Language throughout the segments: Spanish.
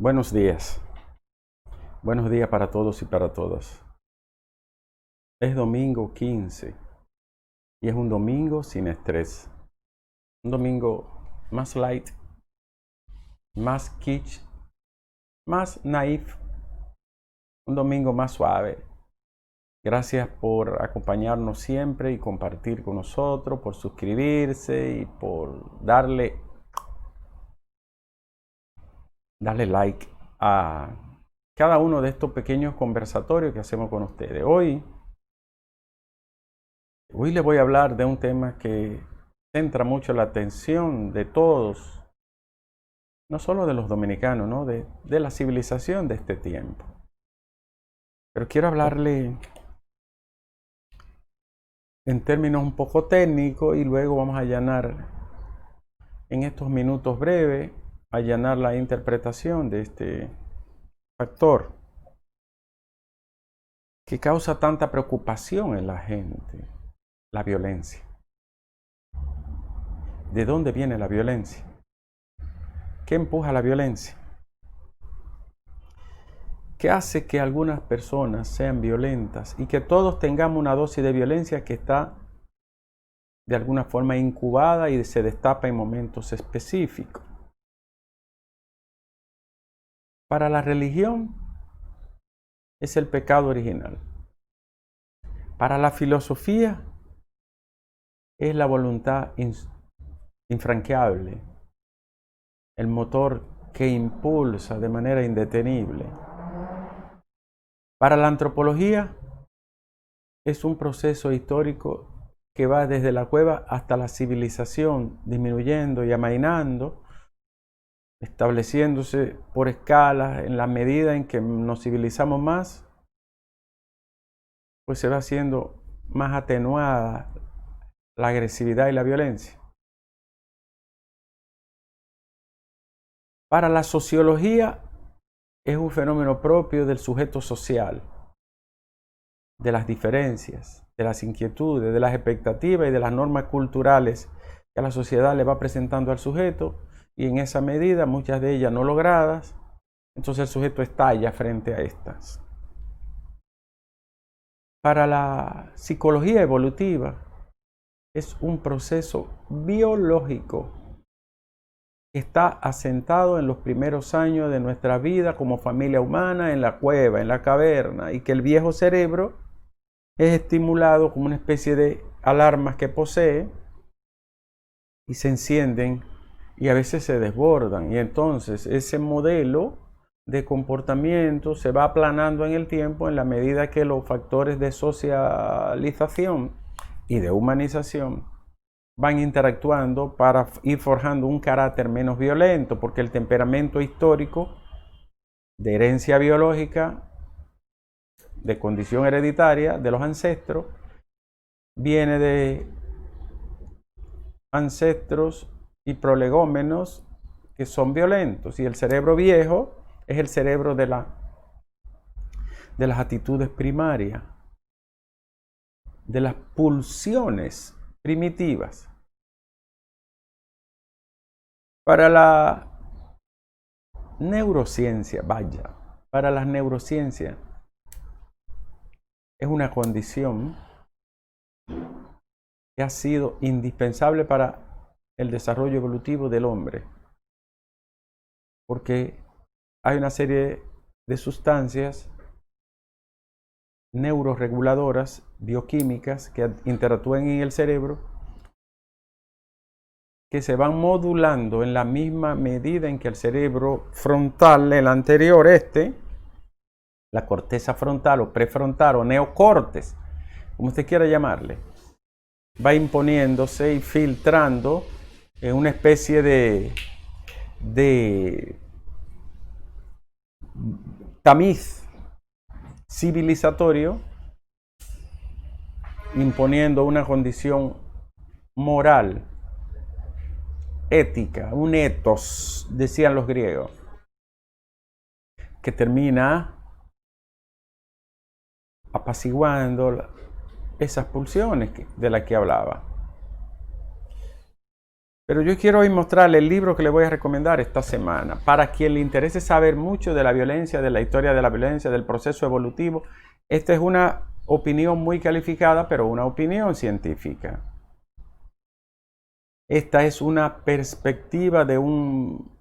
Buenos días. Buenos días para todos y para todas. Es domingo 15 y es un domingo sin estrés. Un domingo más light, más kitsch, más naif. Un domingo más suave. Gracias por acompañarnos siempre y compartir con nosotros, por suscribirse y por darle like a cada uno de estos pequeños conversatorios que hacemos con ustedes. Hoy les voy a hablar de un tema que centra mucho la atención de todos, no solo de los dominicanos, ¿no? de la civilización de este tiempo. Pero quiero hablarle en términos un poco técnicos y luego vamos a allanar en estos minutos breves, allanar la interpretación de este factor que causa tanta preocupación en la gente, la violencia. ¿De dónde viene la violencia? ¿Qué empuja la violencia? ¿Qué hace que algunas personas sean violentas y que todos tengamos una dosis de violencia que está de alguna forma incubada y se destapa en momentos específicos? Para la religión es el pecado original. Para la filosofía es la voluntad infranqueable, el motor que impulsa de manera indetenible. Para la antropología es un proceso histórico que va desde la cueva hasta la civilización, disminuyendo y amainando, estableciéndose por escalas en la medida en que nos civilizamos más, pues se va haciendo más atenuada la agresividad y la violencia. Para la sociología es un fenómeno propio del sujeto social, de las diferencias, de las inquietudes, de las expectativas y de las normas culturales que la sociedad le va presentando al sujeto, y en esa medida, muchas de ellas no logradas, entonces el sujeto estalla frente a estas. Para la psicología evolutiva es un proceso biológico que está asentado en los primeros años de nuestra vida como familia humana, en la cueva, en la caverna, y que el viejo cerebro es estimulado como una especie de alarmas que posee y se encienden y a veces se desbordan, y entonces ese modelo de comportamiento se va aplanando en el tiempo en la medida que los factores de socialización y de humanización van interactuando para ir forjando un carácter menos violento, porque el temperamento histórico de herencia biológica, de condición hereditaria de los ancestros, viene de ancestros y prolegómenos que son violentos, y el cerebro viejo es el cerebro de las actitudes primarias, de las pulsiones primitivas. Para la neurociencia, para las neurociencias es una condición que ha sido indispensable para el desarrollo evolutivo del hombre, porque hay una serie de sustancias neuroreguladoras, bioquímicas, que interactúan en el cerebro, que se van modulando en la misma medida en que el cerebro frontal, el anterior, la corteza frontal o prefrontal o neocortes, como usted quiera llamarle, va imponiéndose y filtrando en una especie de tamiz civilizatorio, imponiendo una condición moral, ética, un ethos, decían los griegos, que termina apaciguando esas pulsiones de las que hablaba. Pero yo quiero hoy mostrarle el libro que le voy a recomendar esta semana. Para quien le interese saber mucho de la violencia, de la historia de la violencia, del proceso evolutivo, esta es una opinión muy calificada, pero una opinión científica. Esta es una perspectiva de un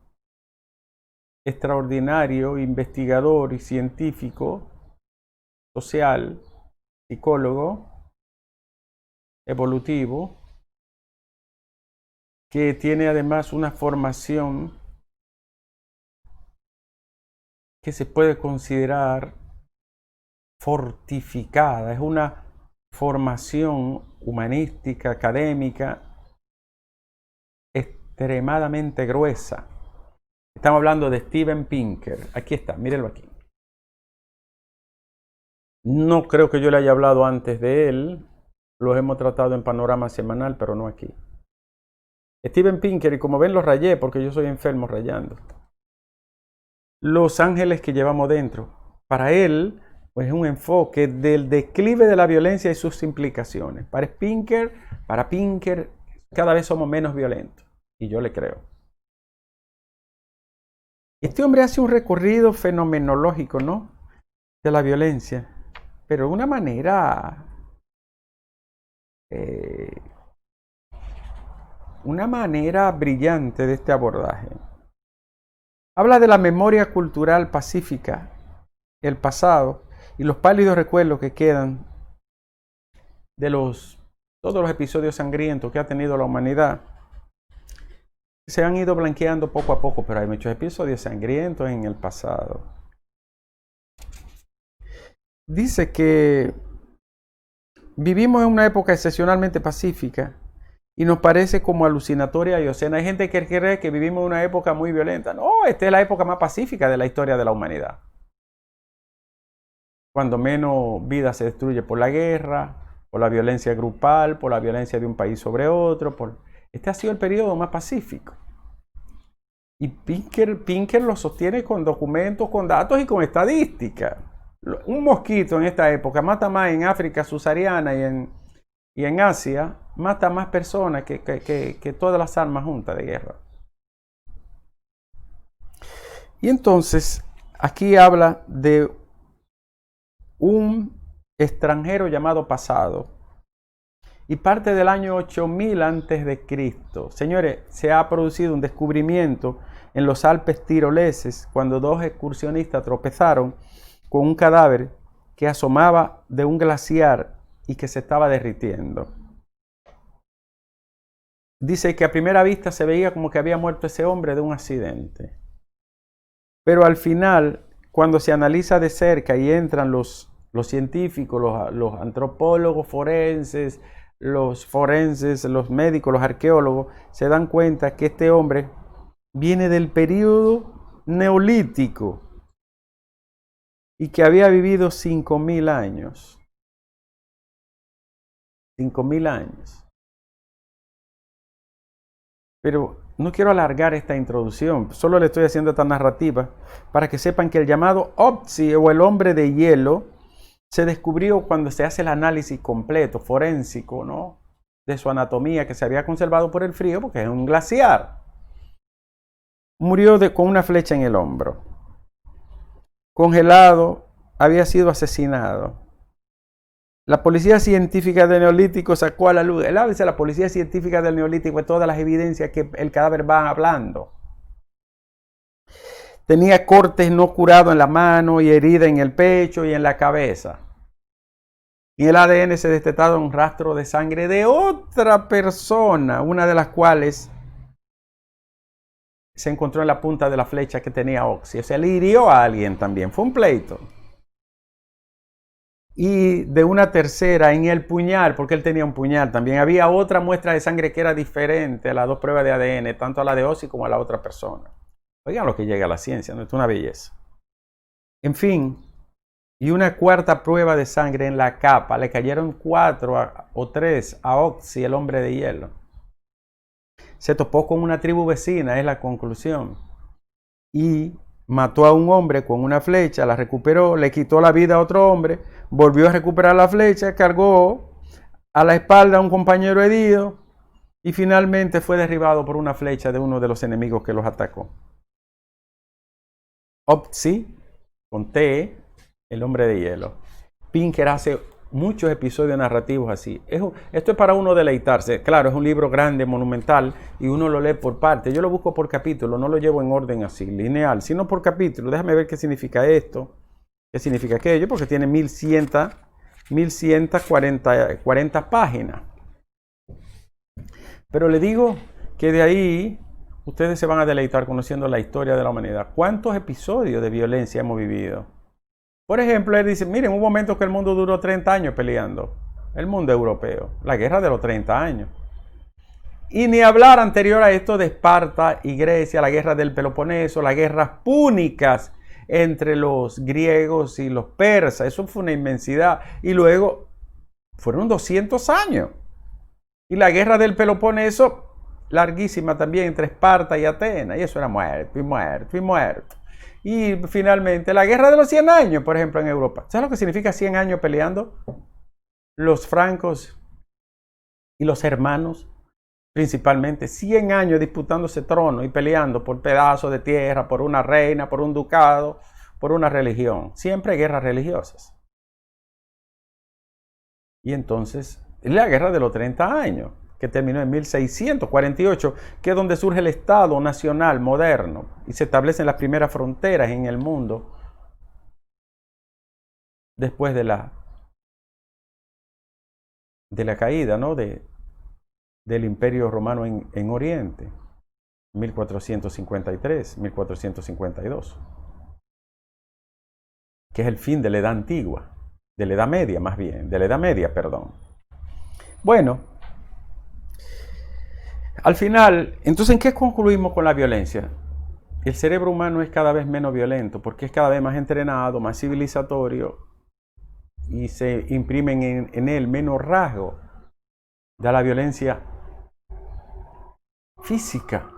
extraordinario investigador y científico, social, psicólogo, evolutivo, que tiene además una formación que se puede considerar fortificada. Es una formación humanística, académica, extremadamente gruesa. Estamos hablando de Steven Pinker. Aquí está, mírenlo aquí. No creo que yo le haya hablado antes de él. Los hemos tratado en Panorama Semanal, pero no aquí. Steven Pinker, y como ven los rayé porque yo soy enfermo rayando. Los ángeles que llevamos dentro. Para él, pues es un enfoque del declive de la violencia y sus implicaciones. Para Pinker, cada vez somos menos violentos. Y yo le creo. Este hombre hace un recorrido fenomenológico, ¿no? De la violencia. Pero de una manera... una manera brillante de este abordaje. Habla de la memoria cultural pacífica, el pasado y los pálidos recuerdos que quedan de todos los episodios sangrientos que ha tenido la humanidad. Se han ido blanqueando poco a poco, pero hay muchos episodios sangrientos en el pasado. Dice que vivimos en una época excepcionalmente pacífica y nos parece como alucinatoria y obscena. Hay gente que cree que vivimos en una época muy violenta. No, esta es la época más pacífica de la historia de la humanidad. Cuando menos vida se destruye por la guerra, por la violencia grupal, por la violencia de un país sobre otro. Este ha sido el periodo más pacífico. Y Pinker lo sostiene con documentos, con datos y con estadística. Un mosquito en esta época mata más en África subsahariana y en Asia, mata más personas que todas las armas juntas de guerra. Y entonces, aquí habla de un extranjero llamado Pasado. Y parte del año 8000 antes de Cristo. Señores, se ha producido un descubrimiento en los Alpes tiroleses cuando dos excursionistas tropezaron con un cadáver que asomaba de un glaciar y que se estaba derritiendo. Dice que a primera vista se veía como que había muerto ese hombre de un accidente. Pero al final, cuando se analiza de cerca y entran los científicos, los antropólogos forenses, los médicos, los arqueólogos, se dan cuenta que este hombre viene del período neolítico y que había vivido 5000 años. 5000 años. Pero no quiero alargar esta introducción, solo le estoy haciendo esta narrativa para que sepan que el llamado Ötzi o el hombre de hielo se descubrió cuando se hace el análisis completo, forénsico, ¿no? De su anatomía que se había conservado por el frío, porque es un glaciar. Murió con una flecha en el hombro. Congelado, había sido asesinado. La policía científica del Neolítico sacó a la luz. La policía científica del Neolítico, todas las evidencias que el cadáver va hablando. Tenía cortes no curados en la mano y herida en el pecho y en la cabeza. Y el ADN se detectaba un rastro de sangre de otra persona, una de las cuales se encontró en la punta de la flecha que tenía Ötzi. O sea, le hirió a alguien también. Fue un pleito. Y de una tercera en el puñal, porque él tenía un puñal también. Había otra muestra de sangre que era diferente a las dos pruebas de ADN, tanto a la de Ötzi como a la otra persona. Oigan lo que llega a la ciencia, ¿no? Es una belleza. En fin, y una cuarta prueba de sangre en la capa. Le cayeron 4 o 3 a Ötzi, el hombre de hielo. Se topó con una tribu vecina, es la conclusión. Y mató a un hombre con una flecha, la recuperó, le quitó la vida a otro hombre, volvió a recuperar la flecha, cargó a la espalda a un compañero herido y finalmente fue derribado por una flecha de uno de los enemigos que los atacó. Ötzi, con T, el hombre de hielo. Pinker hace muchos episodios narrativos así. Esto es para uno deleitarse. Claro, es un libro grande, monumental, y uno lo lee por partes. Yo lo busco por capítulo, no lo llevo en orden así, lineal, sino por capítulo. Déjame ver qué significa esto, qué significa aquello, porque tiene 1140 páginas. Pero le digo que de ahí ustedes se van a deleitar conociendo la historia de la humanidad. ¿Cuántos episodios de violencia hemos vivido? Por ejemplo, él dice, miren, un momento que el mundo duró 30 años peleando. El mundo europeo. La guerra de los 30 años. Y ni hablar anterior a esto de Esparta y Grecia, la guerra del Peloponeso, las guerras púnicas entre los griegos y los persas. Eso fue una inmensidad. Y luego fueron 200 años. Y la guerra del Peloponeso, larguísima también, entre Esparta y Atenas. Y eso era muerto y muerto y muerto. Y finalmente la guerra de los 100 años, por ejemplo, en Europa. ¿Sabes lo que significa 100 años peleando? Los francos y los hermanos, principalmente, 100 años disputándose trono y peleando por pedazos de tierra, por una reina, por un ducado, por una religión. Siempre guerras religiosas. Y entonces, la guerra de los 30 años, que terminó en 1648, que es donde surge el Estado Nacional moderno y se establecen las primeras fronteras en el mundo después de la caída, ¿no? del Imperio Romano en Oriente, 1453, 1452, que es el fin de la Edad Antigua, de la Edad Media más bien, de la Edad Media, perdón. Bueno, al final, entonces, ¿en qué concluimos con la violencia? El cerebro humano es cada vez menos violento porque es cada vez más entrenado, más civilizatorio y se imprimen en él menos rasgos de la violencia física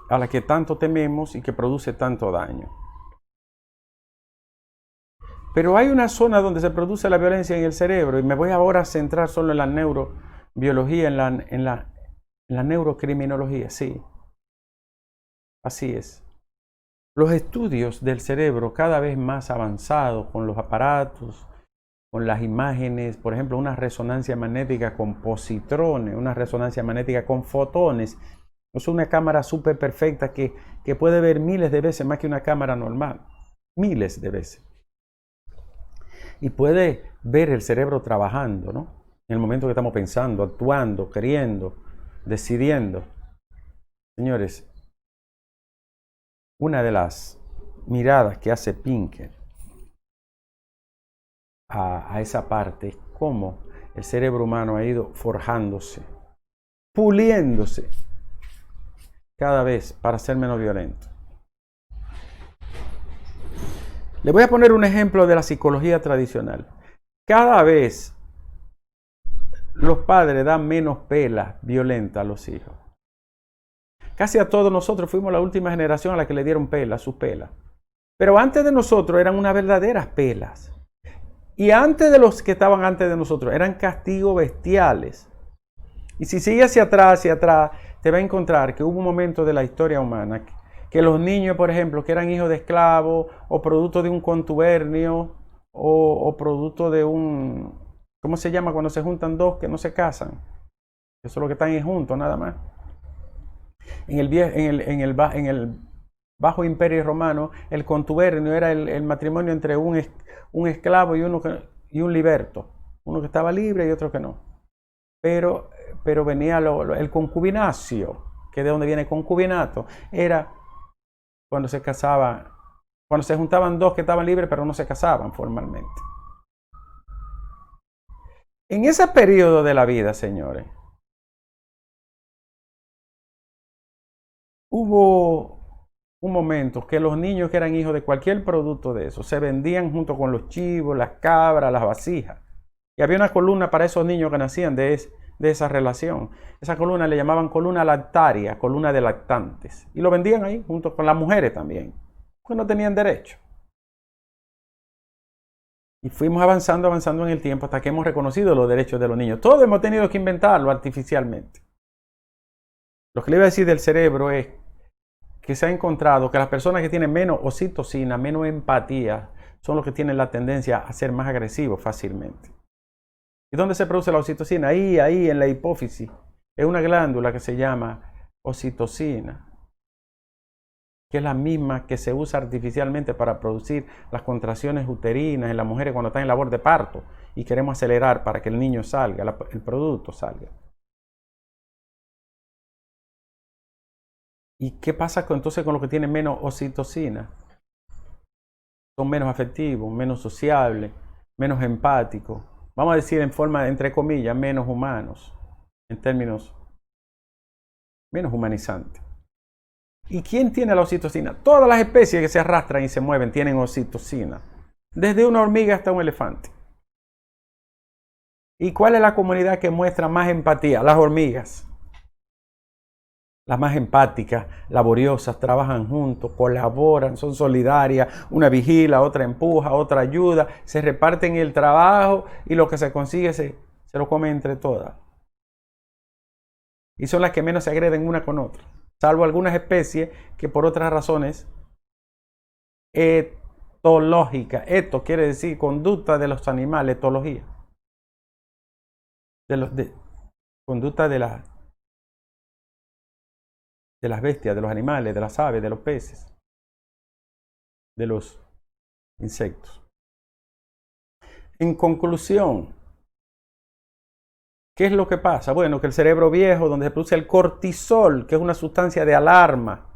a la que tanto tememos y que produce tanto daño. Pero hay una zona donde se produce la violencia en el cerebro y me voy ahora a centrar solo en la neurobiología, en la neurocriminología, sí. Así es. Los estudios del cerebro cada vez más avanzados con los aparatos, con las imágenes, por ejemplo, una resonancia magnética con positrones, una resonancia magnética con fotones. Es una cámara súper perfecta que puede ver miles de veces más que una cámara normal. Miles de veces. Y puede ver el cerebro trabajando, ¿no? En el momento que estamos pensando, actuando, queriendo, decidiendo. Señores, una de las miradas que hace Pinker a esa parte es cómo el cerebro humano ha ido forjándose, puliéndose cada vez para ser menos violento. Le voy a poner un ejemplo de la psicología tradicional. Cada vez los padres dan menos pelas violentas a los hijos. Casi a todos nosotros fuimos la última generación a la que le dieron pelas, sus pelas. Pero antes de nosotros eran unas verdaderas pelas. Y antes de los que estaban antes de nosotros eran castigos bestiales. Y si sigue hacia atrás, te va a encontrar que hubo un momento de la historia humana que los niños, por ejemplo, que eran hijos de esclavos o producto de un contubernio o producto de un... ¿Cómo se llama cuando se juntan dos que no se casan? Eso es lo que están juntos nada más. En el bajo imperio romano, el contubernio era el matrimonio entre un esclavo y un liberto. Uno que estaba libre y otro que no. Pero venía el concubinacio, que de donde viene concubinato, era cuando se casaban, cuando se juntaban dos que estaban libres pero no se casaban formalmente. En ese periodo de la vida, señores, hubo un momento que los niños que eran hijos de cualquier producto de eso se vendían junto con los chivos, las cabras, las vasijas. Y había una columna para esos niños que nacían de esa relación. Esa columna le llamaban columna lactaria, columna de lactantes. Y lo vendían ahí junto con las mujeres también, porque no tenían derecho. Y fuimos avanzando en el tiempo hasta que hemos reconocido los derechos de los niños. Todos hemos tenido que inventarlo artificialmente. Lo que le iba a decir del cerebro es que se ha encontrado que las personas que tienen menos oxitocina, menos empatía, son los que tienen la tendencia a ser más agresivos fácilmente. ¿Y dónde se produce la oxitocina? Ahí en la hipófisis. Es una glándula que se llama oxitocina, que es la misma que se usa artificialmente para producir las contracciones uterinas en las mujeres cuando están en labor de parto y queremos acelerar para que el niño salga, el producto salga. ¿Y qué pasa entonces con los que tienen menos oxitocina? Son menos afectivos, menos sociables, menos empáticos. Vamos a decir en forma, entre comillas, menos humanos, en términos menos humanizantes. ¿Y quién tiene la oxitocina? Todas las especies que se arrastran y se mueven tienen oxitocina. Desde una hormiga hasta un elefante. ¿Y cuál es la comunidad que muestra más empatía? Las hormigas. Las más empáticas, laboriosas, trabajan juntos, colaboran, son solidarias. Una vigila, otra empuja, otra ayuda. Se reparten el trabajo y lo que se consigue se lo comen entre todas. Y son las que menos se agreden una con otra. Salvo algunas especies que por otras razones etológicas. Eto quiere decir conducta de los animales, etología. Conducta de las bestias, de los animales, de las aves, de los peces, de los insectos. En conclusión, ¿qué es lo que pasa? Bueno, que el cerebro viejo, donde se produce el cortisol, que es una sustancia de alarma,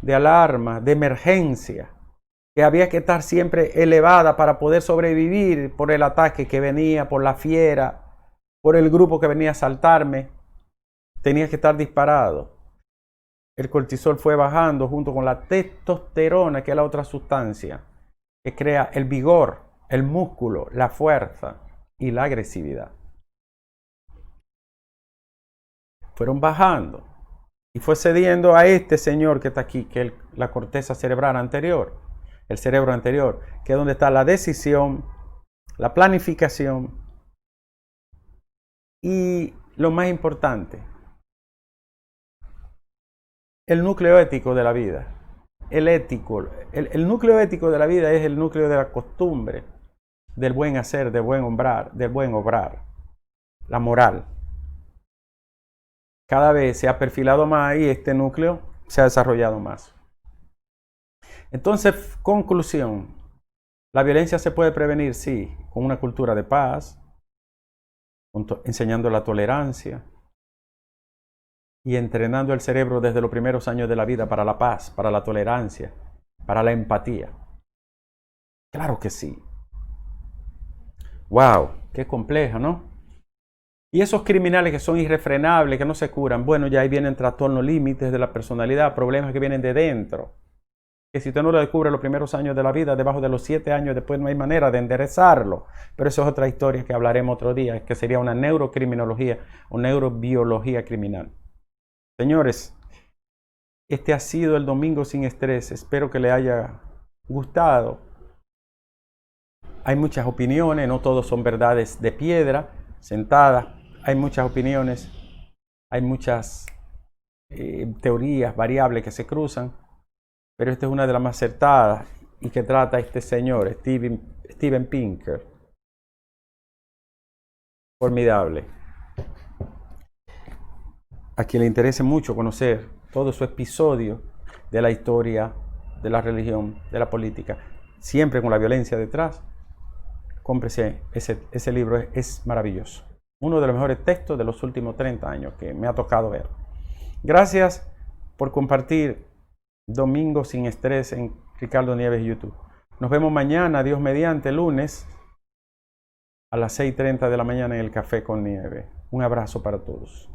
de emergencia, que había que estar siempre elevada para poder sobrevivir por el ataque que venía, por la fiera, por el grupo que venía a asaltarme, tenía que estar disparado. El cortisol fue bajando junto con la testosterona, que es la otra sustancia que crea el vigor, el músculo, la fuerza y la agresividad. Fueron bajando y fue cediendo a este señor que está aquí, que es la corteza cerebral anterior, el cerebro anterior, que es donde está la decisión, la planificación y lo más importante, el núcleo ético de la vida. El núcleo ético de la vida es el núcleo de la costumbre, del buen hacer, del buen obrar, la moral. Cada vez se ha perfilado más y este núcleo se ha desarrollado más. Entonces, conclusión, ¿la violencia se puede prevenir? Sí, con una cultura de paz, enseñando la tolerancia y entrenando el cerebro desde los primeros años de la vida para la paz, para la tolerancia, para la empatía. Claro que sí. ¡Wow! ¡Qué compleja!, ¿no? Y esos criminales que son irrefrenables, que no se curan, bueno, ya ahí vienen trastornos límites de la personalidad, problemas que vienen de dentro. Que si usted no lo descubre los primeros años de la vida, debajo de los 7 años, después no hay manera de enderezarlo. Pero eso es otra historia que hablaremos otro día, que sería una neurocriminología o neurobiología criminal. Señores, este ha sido el Domingo Sin Estrés. Espero que le haya gustado. Hay muchas opiniones, no todos son verdades de piedra, sentadas. Hay muchas opiniones, hay muchas teorías, variables que se cruzan, pero esta es una de las más acertadas y que trata este señor, Steven Pinker. Formidable. A quien le interese mucho conocer todo su episodio de la historia, de la religión, de la política, siempre con la violencia detrás, cómprese ese libro, es maravilloso. Uno de los mejores textos de los últimos 30 años que me ha tocado ver. Gracias por compartir Domingo Sin Estrés en Ricardo Nieves YouTube. Nos vemos mañana, Dios mediante, lunes, a las 6:30 de la mañana en el Café con Nieve. Un abrazo para todos.